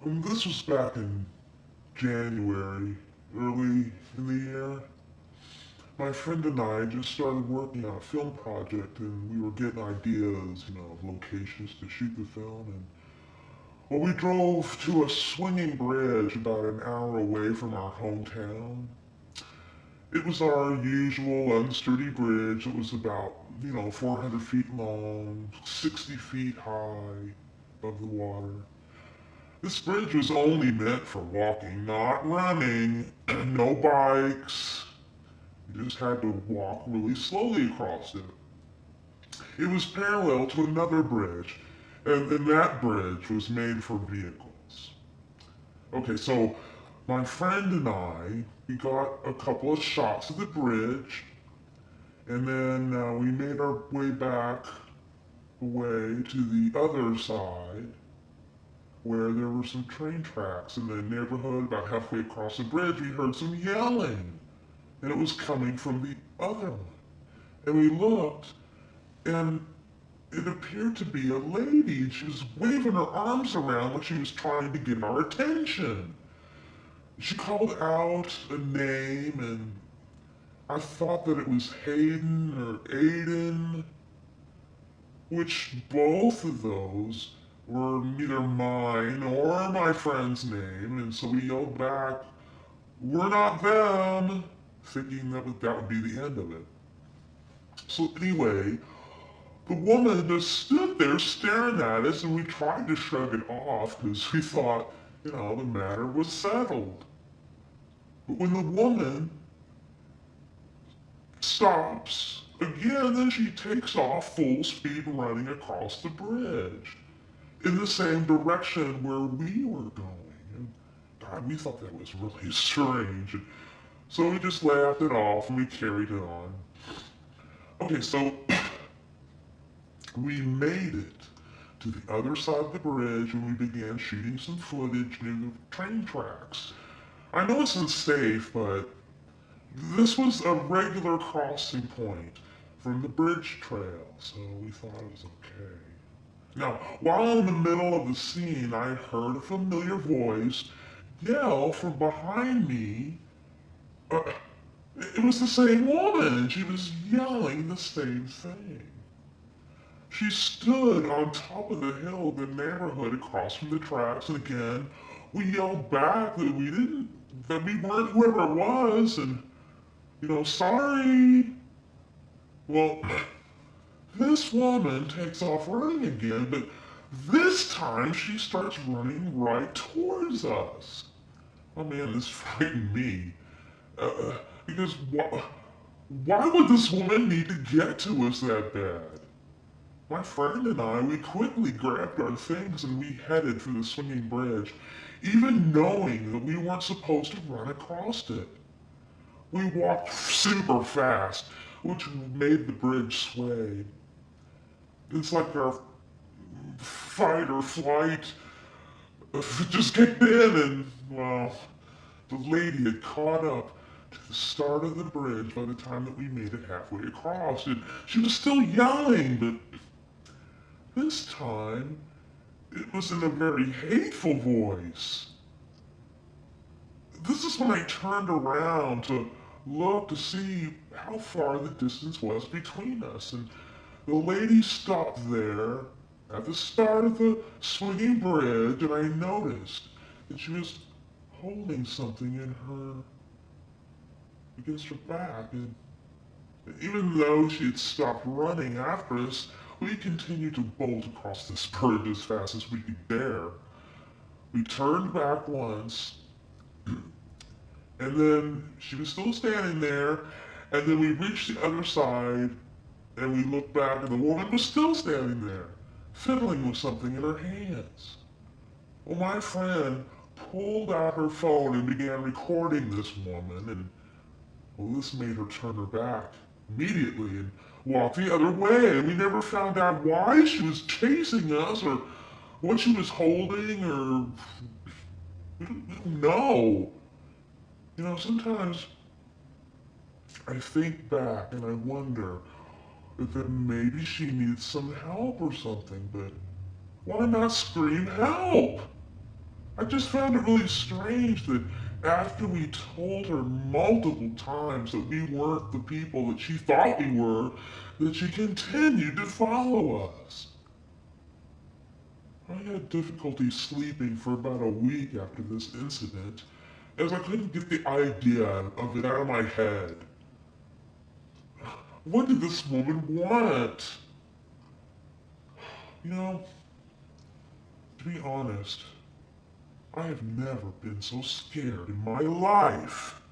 This was back in January, early in the year. My friend and I just started working on a film project and we were getting ideas, of locations to shoot the film. And well, we drove to a swinging bridge about an hour away from our hometown. It was our usual unsturdy bridge. It was about, 400 feet long, 60 feet high above the water. This bridge was only meant for walking, not running. No bikes. You just had to walk really slowly across it. It was parallel to another bridge, and that bridge was made for vehicles. Okay, so my friend and I, we got a couple of shots of the bridge, and then we made our way back away to the other side where there were some train tracks in the neighborhood. About halfway across the bridge, we heard some yelling, and it was coming from the other one. And we looked, and it appeared to be a lady. She was waving her arms around like she was trying to get our attention. She called out a name, and I thought that it was Hayden or Aiden, which both of those were neither mine or my friend's name, and so we yelled back, "We're not them," thinking that would be the end of it. So anyway, the woman just stood there staring at us, and we tried to shrug it off because we thought, the matter was settled. But when the woman stops again, then she takes off full speed running across the bridge in the same direction where we were going. And God, we thought that was really strange. And so we just laughed it off and we carried it on. Okay, so we made it to the other side of the bridge and we began shooting some footage near the train tracks. I know it's unsafe, but this was a regular crossing point from the bridge trail, so we thought it was okay. Now, while in the middle of the scene, I heard a familiar voice yell from behind me. Uh, it was the same woman, and she was yelling the same thing. She stood on top of the hill of the neighborhood across from the tracks, and again, we yelled back that we weren't whoever it was, and, sorry. Well, this woman takes off running again, but this time she starts running right towards us. Oh man, this frightened me. Because why would this woman need to get to us that bad? My friend and I, we quickly grabbed our things and we headed for the swinging bridge, even knowing that we weren't supposed to run across it. We walked super fast, which made the bridge sway. It's like our fight or flight just kicked in, and, well, the lady had caught up to the start of the bridge by the time that we made it halfway across. And she was still yelling, but this time it was in a very hateful voice. This is when I turned around to look to see how far the distance was between us, and the lady stopped there at the start of the swinging bridge, and I noticed that she was holding something in her against her back, and even though she had stopped running after us, we continued to bolt across this bridge as fast as we could dare. We turned back once, and then she was still standing there, and then we reached the other side, and we looked back, and the woman was still standing there, fiddling with something in her hands. Well, my friend pulled out her phone and began recording this woman, and well, this made her turn her back immediately and walk the other way, and we never found out why she was chasing us or what she was holding, or we don't know. Sometimes I think back and I wonder that maybe she needs some help or something, but why not scream help? I just found it really strange that after we told her multiple times that we weren't the people that she thought we were, that she continued to follow us. I had difficulty sleeping for about a week after this incident, as I couldn't get the idea of it out of my head. What did this woman want? You know, to be honest, I have never been so scared in my life.